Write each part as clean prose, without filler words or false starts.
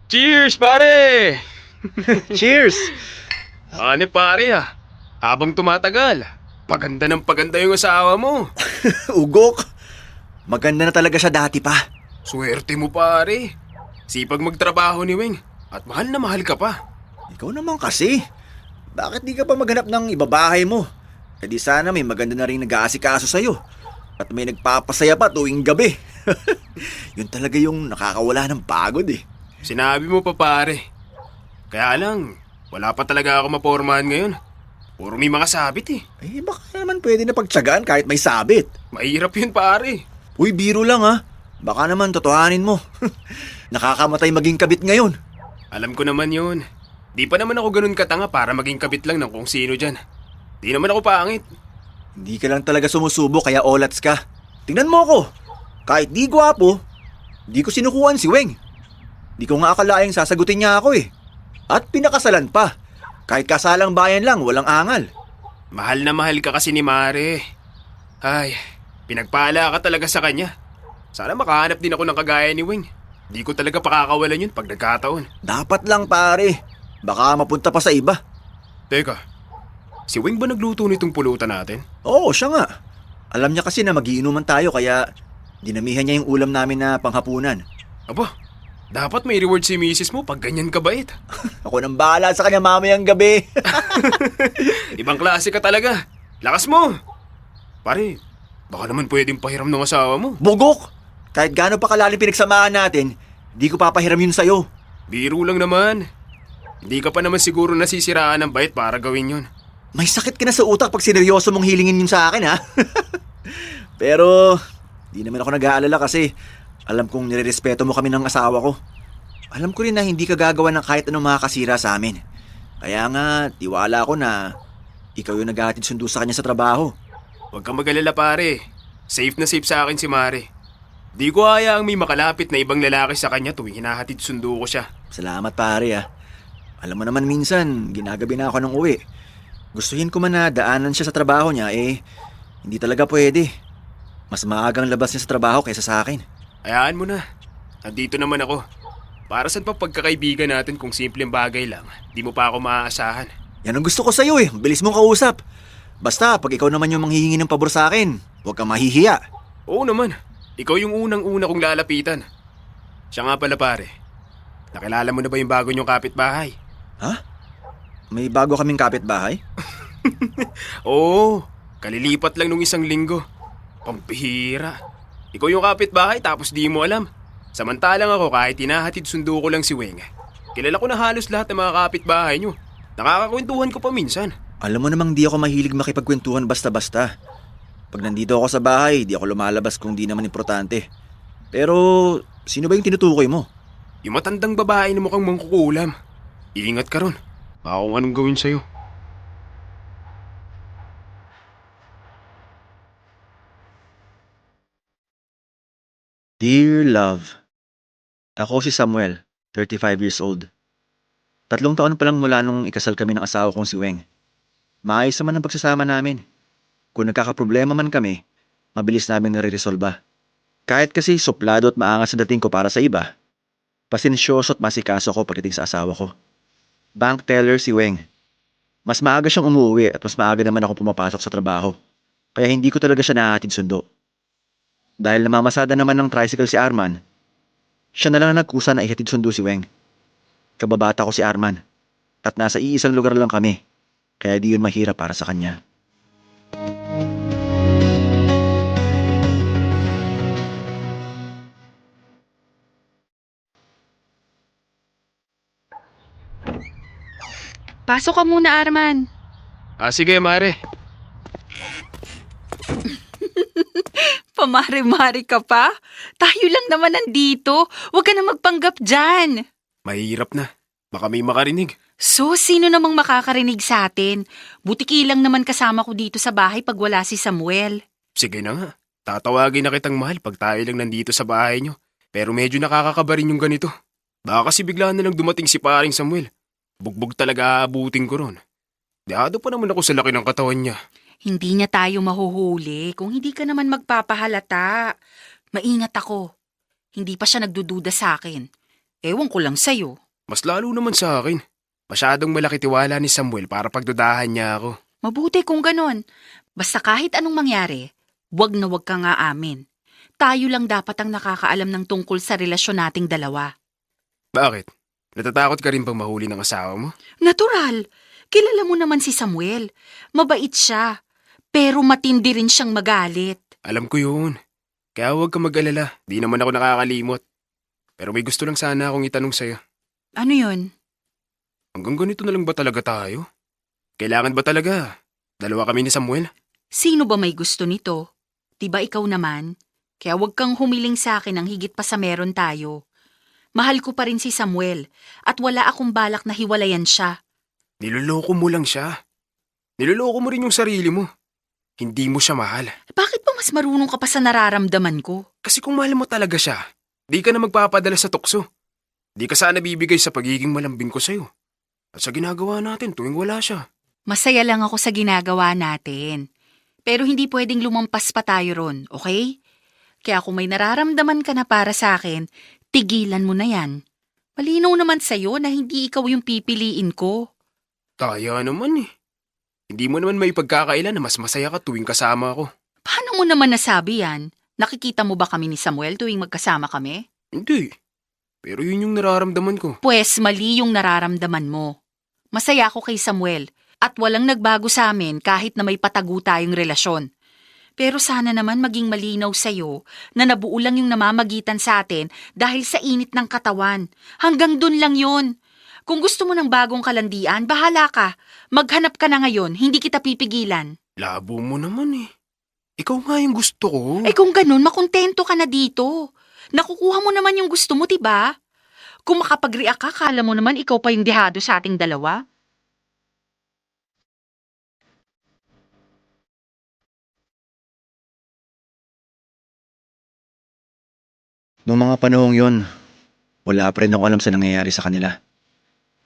Cheers, pare! Cheers! Pare habang tumatagal, paganda ng paganda yung asawa mo. Ugok! Maganda na talaga siya dati pa. Swerte mo pare. Sipag magtrabaho ni Weng at mahal na mahal ka pa. Ikaw naman kasi. Bakit di ka pa maghanap ng ibabahay mo? E di sana may maganda na rin nag-aasikaso sa'yo. At may nagpapasaya pa tuwing gabi. Yun talaga yung nakakawala ng pagod eh. Sinabi mo pa pare. Kaya lang, wala pa talaga ako mapormahan ngayon. Puro may mga sabit eh. Eh baka naman pwede na pagtsagaan kahit may sabit. Mahirap yun pare. Uy, biro lang ha. Baka naman totohanin mo. Nakakamatay maging kabit ngayon. Alam ko naman yun. Di pa naman ako ganun katanga para maging kabit lang ng kung sino dyan. Di naman ako pangit. Hindi ka lang talaga sumusubo kaya olats ka. Tingnan mo ako. Kahit di gwapo, di ko sinukuhan si Weng. Di ko nga akalaing sasagutin niya ako eh. At pinakasalan pa. Kahit kasalang bayan lang, walang angal. Mahal na mahal ka kasi ni Mare. Ay, pinagpala ka talaga sa kanya. Sana makahanap din ako ng kagaya ni Weng. Di ko talaga pakakawalan yun pag nagkataon. Dapat lang pare. Baka mapunta pa sa iba. Teka, si Weng ba nagluto nitong pulutan natin? Oo, siya nga. Alam niya kasi na magiinuman tayo kaya dinamihan niya yung ulam namin na panghapunan. Aba, dapat may reward si misis mo pag ganyan kabait. Ako nang bahala sa kanya mamayang gabi. Ibang klase ka talaga. Lakas mo! Pare, baka naman pwedeng pahiram ng asawa mo. Bugok! Kahit gaano pa kalalim pinagsamahan natin, di ko papahiram yun sa'yo. Biro lang naman. Hindi ka pa naman siguro nasisiraan ng bait para gawin yun. May sakit ka na sa utak pag sineryoso mong hilingin yun sa akin ha. Pero, di naman ako nag-aalala kasi alam kong nirerespeto mo kami ng asawa ko. Alam ko rin na hindi ka gagawa ng kahit anong makakasira sa amin. Kaya nga, tiwala ko na ikaw yung naghahatid sundo sa kanya sa trabaho. Huwag kang mag-alala pare. Safe na safe sa akin si Mare. Di ko hayaang may makalapit na ibang lalaki sa kanya tuwing hinahatid sundo ko siya. Salamat pare ha. Alam mo naman minsan, ginagabi na ako ng uwi. Gustuhin ko man na daanan siya sa trabaho niya hindi talaga pwede. Mas maagang labas niya sa trabaho kaysa sa akin. Hayaan mo na. Nandito naman ako. Para saan pa pagkakaibigan natin kung simpleng bagay lang, di mo pa ako maaasahan. Yan ang gusto ko sa'yo eh, bilis mong kausap. Basta pag ikaw naman yung manghihingi ng pabor sa akin, huwag kang mahihiya. Oo naman. Ikaw yung unang-una kong lalapitan. Siya nga pala pare. Nakilala mo na ba yung bago niyong kapitbahay? Ha? May bago kaming kapitbahay? Oo. Kalilipat lang nung isang linggo. Pampihira. Ikaw yung kapitbahay tapos di mo alam. Samantalang ako kahit hinahatid sundo ko lang si Weng. Kilala ko na halos lahat ng mga kapitbahay niyo. Nakakakwentuhan ko pa minsan. Alam mo namang di ako mahilig makipagkwentuhan basta-basta. Pag nandito ako sa bahay, di ako lumalabas kung di naman importante. Pero, sino ba yung tinutukoy mo? Yung matandang babae na mukhang mangkukulam. Iingat ka ron. Baka kung anong gawin sa'yo. Dear Love, ako si Samuel, 35 years old. 3 taon pa lang mula nung ikasal kami ng asawa kong si Weng. Maayos naman ang pagsasama namin. Kung nagkakaproblema man kami, mabilis namin nare-resolba. Kahit kasi suplado at maangas sa dating ko para sa iba, pasensyoso at masikaso ko pagdating sa asawa ko. Bank teller si Weng. Mas maaga siyang umuwi at mas maaga naman ako pumapasok sa trabaho. Kaya hindi ko talaga siya nahatid sundo. Dahil namamasada naman ng tricycle si Arman, siya na lang nagkusa na ihatid sundo si Weng. Kababata ko si Arman at nasa iisang lugar lang kami, kaya di yun mahirap para sa kanya. Pasok ka muna, Arman. Sige, Mare. Pamari-mari ka pa? Tayo lang naman nandito. Huwag ka na magpanggap dyan. Mahirap na. Baka may makarinig. So, sino namang makakarinig sa atin? Butiki lang naman kasama ko dito sa bahay pag wala si Samuel. Sige na nga. Tatawagin na kitang mahal pag tayo lang nandito sa bahay niyo. Pero medyo nakakakaba rin yung ganito. Baka kasi bigla na lang dumating si paring Samuel. Bugbog talaga aabutin ko ron. Dehado pa naman ako sa laki ng katawan niya. Hindi niya tayo mahuhuli kung hindi ka naman magpapahalata. Maingat ako. Hindi pa siya nagdududa sa akin. Ewan ko lang sa'yo. Mas lalo naman sa akin. Masyadong malaki tiwala ni Samuel para pagdudahan niya ako. Mabuti kung ganon. Basta kahit anong mangyari, wag na wag ka nga amin. Tayo lang dapat ang nakakaalam ng tungkol sa relasyon nating dalawa. Bakit? Natatakot ka rin bang mahuli ng asawa mo? Natural. Kilala mo naman si Samuel. Mabait siya. Pero matindi rin siyang magalit. Alam ko yun. Kaya huwag ka mag-alala. Di naman ako nakakalimot. Pero may gusto lang sana akong itanong sa'yo. Ano yun? Hanggang ganito na lang ba talaga tayo? Kailangan ba talaga? Dalawa kami ni Samuel? Sino ba may gusto nito? Diba ikaw naman? Kaya wag kang humiling sa akin ng higit pa sa meron tayo. Mahal ko pa rin si Samuel at wala akong balak na hiwalayan siya. Niloloko mo lang siya. Niloloko mo rin yung sarili mo. Hindi mo siya mahal. Bakit ba mas marunong ka pa sa nararamdaman ko? Kasi kung mahal mo talaga siya, di ka na magpapadala sa tukso. Di ka sana bibigay sa pagiging malambing ko sa'yo. At sa ginagawa natin tuwing wala siya. Masaya lang ako sa ginagawa natin. Pero hindi pwedeng lumampas pa tayo ron, okay? Kaya kung may nararamdaman ka na para sa akin, tigilan mo na yan. Malinaw naman sa'yo na hindi ikaw yung pipiliin ko. Kaya naman eh. Hindi mo naman may pagkakailan na mas masaya ka tuwing kasama ako. Paano mo naman nasabi yan? Nakikita mo ba kami ni Samuel tuwing magkasama kami? Hindi. Pero yun yung nararamdaman ko. Pwes mali yung nararamdaman mo. Masaya ako kay Samuel at walang nagbago sa amin kahit na may patago tayong relasyon. Pero sana naman maging malinaw sa'yo na nabuo lang yung namamagitan sa atin dahil sa init ng katawan. Hanggang dun lang yun. Kung gusto mo ng bagong kalandian, bahala ka. Maghanap ka na ngayon, hindi kita pipigilan. Labo mo naman eh. Ikaw nga yung gusto ko. Eh kung ganun, makontento ka na dito. Nakukuha mo naman yung gusto mo, diba? Kung makapag-react ka, kala mo naman ikaw pa yung dehado sa ating dalawa. Noong mga panahong yon, wala pa rin ako alam sa nangyayari sa kanila.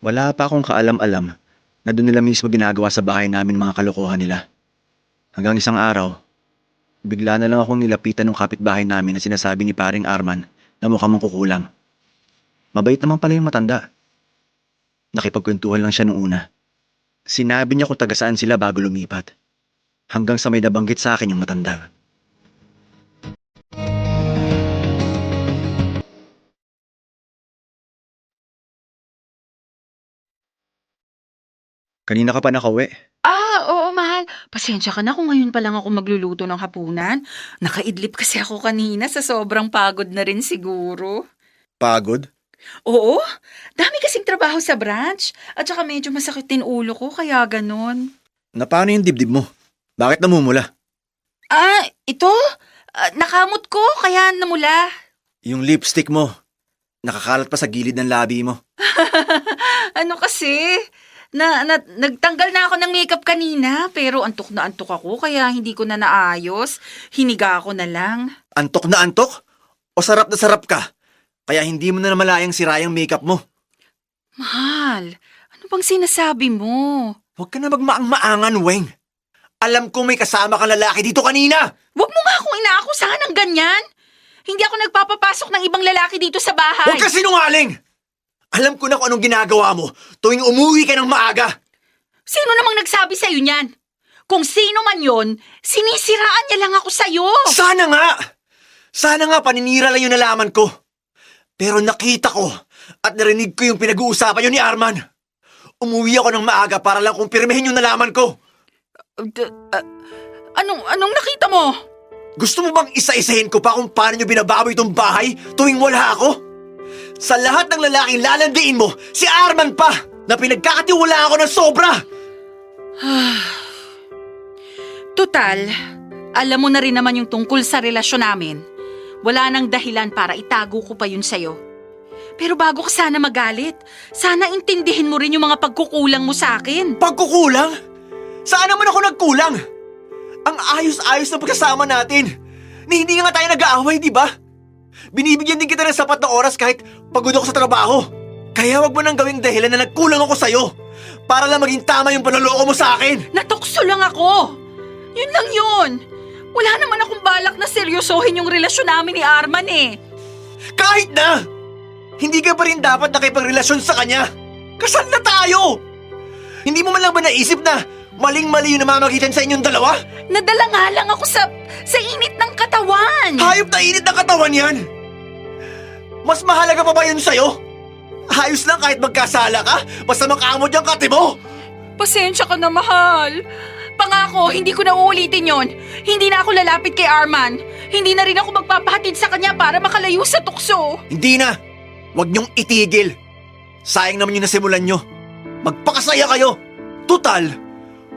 Wala pa akong kaalam-alam na doon nila mismo ginagawa sa bahay namin mga kalokohan nila. Hanggang isang araw, bigla na lang akong nilapitan ng kapitbahay namin na sinasabi ni paring Arman na mukhang mangkukulam. Mabait naman pala yung matanda. Nakipagkwentuhan lang siya nung una. Sinabi niya kung taga saan sila bago lumipat. Hanggang sa may nabanggit sa akin yung matanda. Kanina ka pa nakauwi? Oo, mahal. Pasensya ka na kung ngayon pa lang ako magluluto ng hapunan. Nakaidlip kasi ako kanina sa sobrang pagod na rin siguro. Pagod? Oo, dami kasing trabaho sa branch. At saka medyo masakit din ulo ko, kaya ganon. Na paano yung dibdib mo? Bakit namumula? Ito? Nakamot ko, kaya namula. Yung lipstick mo, nakakalat pa sa gilid ng labi mo. Ano kasi? Nagtanggal na ako ng makeup kanina, pero antok na antok ako, kaya hindi ko na naayos. Hiniga ako na lang. Antok na antok? O sarap na sarap ka? Kaya hindi mo na namalayang sira yung makeup mo. Mahal, ano bang sinasabi mo? Huwag ka na magmaang-maangan, Weng. Alam ko may kasama kang lalaki dito kanina. Huwag mo nga akong inaakusahan ng ganyan. Hindi ako nagpapapasok ng ibang lalaki dito sa bahay. Huwag ka sinungaling! Alam ko na kung anong ginagawa mo tuwing umuwi ka ng maaga. Sino namang nagsabi sa'yo niyan? Kung sino man yon, sinisiraan niya lang ako sa'yo. Sana nga! Sana nga paninira lang yung nalaman ko. Pero nakita ko at narinig ko yung pinag-uusapan yun ni Arman. Umuwi ako ng maaga para lang kumpirmahin yung nalaman ko. Anong nakita mo? Gusto mo bang isa-isahin ko pa kung paano nyo binababoy itong bahay tuwing wala ako? Sa lahat ng lalaking lalandiin mo, si Arman pa na pinagkakatiwala ako ng sobra! Tutal, alam mo na rin naman yung tungkol sa relasyon namin. Wala nang dahilan para itago ko pa yun sa'yo. Pero bago ka sana magalit, sana intindihin mo rin yung mga pagkukulang mo sa akin. Pagkukulang? Saan naman ako nagkulang? Ang ayos-ayos na pagkasama natin. Ni hindi nga tayo nag-aaway, di ba? Binibigyan din kita ng sapat na oras kahit pagod ako sa trabaho. Kaya wag mo nang gawing dahilan na nagkulang ako sa'yo para lang maging tama yung panloloko mo sa akin. Natukso lang ako. Yun lang yun. Wala naman akong balak na seryosohin yung relasyon namin ni Arman eh. Kahit na! Hindi ka pa rin dapat nakipagrelasyon sa kanya. Kasal na tayo! Hindi mo man lang ba naisip na maling-mali yung namamagitan sa inyong dalawa? Nadala nga lang ako sa init ng katawan. Hayop na init ng katawan yan! Mas mahalaga pa ba yun sa'yo? Ayos lang kahit magkasala ka, basta makamod yung kate mo! Pasensya ka na, mahal. Pangako, hindi ko na uulitin yon. Hindi na ako lalapit kay Arman. Hindi na rin ako magpapahatid sa kanya para makalayo sa tukso. Hindi na! Huwag niyong itigil! Sayang naman yung nasimulan niyo. Magpakasaya kayo! Tutal,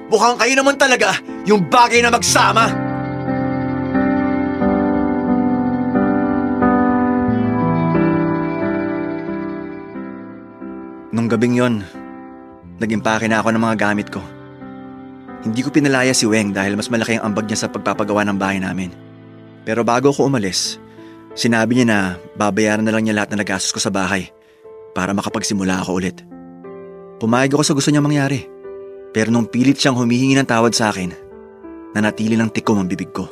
mukhang kayo naman talaga yung bagay na magsama! Nung gabing yon, nag-impake na ako ng mga gamit ko. Hindi ko pinalaya si Weng dahil mas malaki ang ambag niya sa pagpapagawa ng bahay namin. Pero bago ako umalis, sinabi niya na babayaran na lang niya lahat na nagastos ko sa bahay para makapagsimula ako ulit. Pumayag ako sa gusto niya mangyari. Pero nung pilit siyang humihingi ng tawad sa akin, nanatili ng tikom ang bibig ko.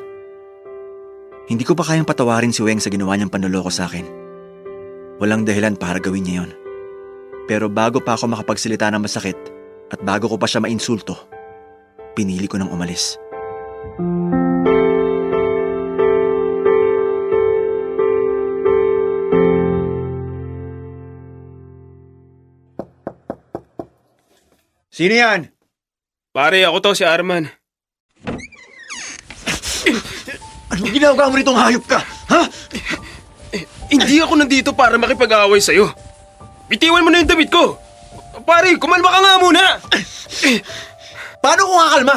Hindi ko pa kayang patawarin si Weng sa ginawa niyang panloloko sa akin. Walang dahilan para gawin niya yon. Pero bago pa ako makapagsalita ng masakit at bago ko pa siya mainsulto, pinili ko nang umalis. Sino yan? Pare, ako to si Arman. Anong ginagawa mo ritong hayop ka? Ha? Hindi ako nandito para makipag-away sa'yo. Bitiwan mo na yung damit ko. Pare, kumalma ka nga muna. Paano ko kakalma?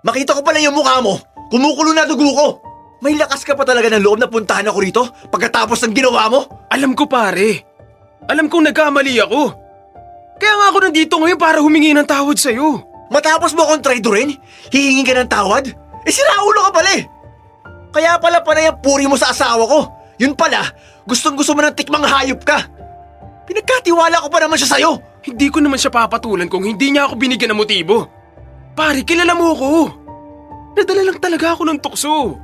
Makita ko pala yung mukha mo. Kumukulo na dugo ko. May lakas ka pa talaga ng loob na puntahan ako rito pagkatapos ng ginawa mo? Alam ko, pare. Alam kong nagkamali ako. Kaya nga ako nandito ngayon para humingi ng tawad sa'yo. Matapos mo akong traidorin, hihingi ka ng tawad? Siraulo ka pala eh. Kaya pala panay ang puri mo sa asawa ko. Yun pala, gustong-gusto mo ng tikmang hayop ka. Pinagkatiwala ko pa naman siya sa'yo. Hindi ko naman siya papatulan kung hindi niya ako binigyan ng motibo. Pare, kilala mo ako. Nadala lang talaga ako ng tukso.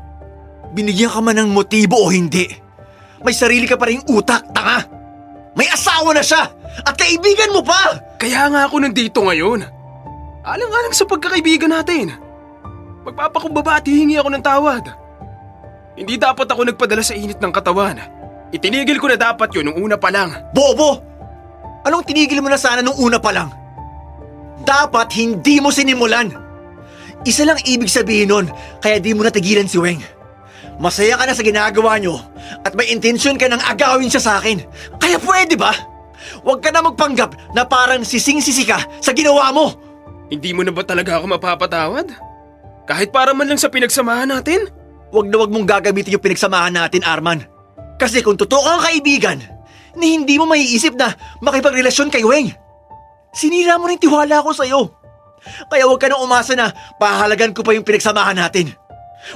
Binigyan ka man ng motibo o hindi, may sarili ka pa rin utak, tanga. May asawa na siya at kaibigan mo pa. Kaya nga ako nandito ngayon. Alang-alang sa pagkakaibigan natin. Magpapakumbaba at hihingi ako ng tawad. Hindi dapat ako nagpadala sa init ng katawan. Itinigil ko na dapat yun nung una pa lang. Bobo! Anong tinigil mo na sana nung una pa lang? Dapat hindi mo sinimulan. Isa lang ibig sabihin nun, kaya di mo natigilan si Weng. Masaya ka na sa ginagawa nyo at may intensyon ka nang agawin siya sa akin. Kaya pwede ba? Huwag ka na magpanggap na parang sising-sisi ka sa ginawa mo. Hindi mo na ba talaga ako mapapatawad? Kahit para man lang sa pinagsamahan natin? Huwag na huwag mong gagamitin yung pinagsamahan natin, Arman. Kasi kung totoo kang kaibigan, ni hindi mo maiisip na makipagrelasyon kay Weng. Sinira mo rin tiwala ko sa'yo. Kaya huwag ka nang umasa na pahalagan ko pa yung pinagsamahan natin.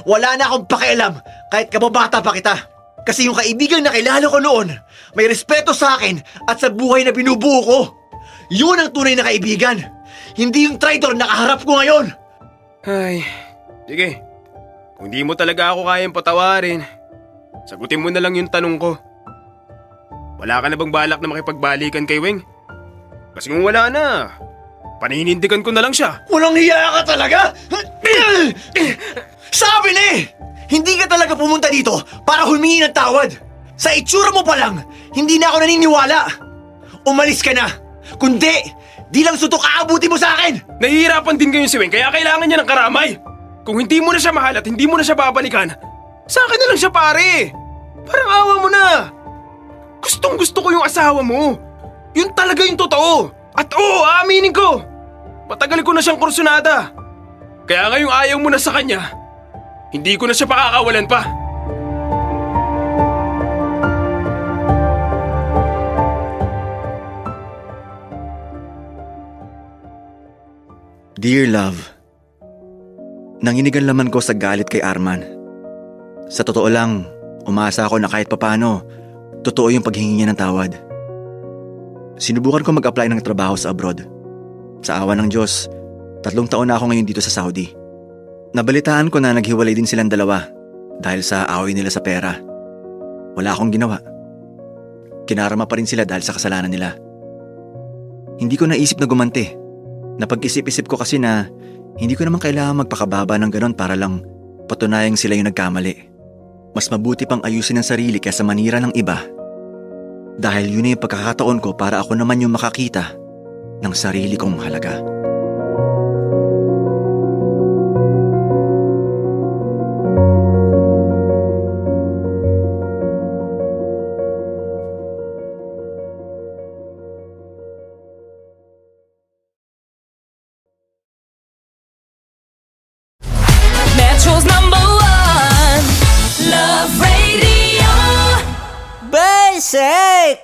Wala na akong pakialam kahit kababata pa kita. Kasi yung kaibigan na kilala ko noon, may respeto sa akin at sa buhay na binubuo ko. Yun ang tunay na kaibigan. Hindi yung traitor na kaharap ko ngayon. Ay, sige. Kung di mo talaga ako kayang patawarin, sagutin mo na lang yung tanong ko. Wala ka na bang balak na makipagbalikan kay Weng? Kasi kung wala na, paninindigan ko na lang siya. Walang hiya ka talaga? Sabi na eh! Hindi ka talaga pumunta dito para humingi ng tawad. Sa itsura mo pa lang, hindi na ako naniniwala. Umalis ka na. Kundi, di lang sutok aabuti mo sa akin. Nahihirapan din ngayon si Weng kaya kailangan niya ng karamay. Kung hindi mo na siya mahal at hindi mo na siya babalikan, sa akin na lang siya pare. Parang awa mo na. Gustong gusto ko yung asawa mo. Yun talaga yung totoo. At oo, aaminin ko. Matagal ko na siyang kursunada. Kaya ngayong ayaw mo na sa kanya, hindi ko na siya pakakawalan pa. Dear love, nanginig ang laman ko sa galit kay Arman. Sa totoo lang, umasa ako na kahit papano, totoo yung paghingi niya ng tawad. Sinubukan ko mag-apply ng trabaho sa abroad. Sa awa ng Diyos, 3 taon na ako ngayon dito sa Saudi. Nabalitaan ko na naghiwalay din silang dalawa dahil sa away nila sa pera. Wala akong ginawa. kinarama pa rin sila dahil sa kasalanan nila. Hindi ko naisip na gumanti. Napag-isip-isip ko kasi na hindi ko naman kailangan magpakababa ng ganon para lang patunayang sila yung nagkamali. Mas mabuti pang ayusin ang sarili kaysa manira ng iba. Dahil yun na yung pagkakataon ko para ako naman yung makakita ng sarili kong halaga. Metro's #1 Love Radio. Basic!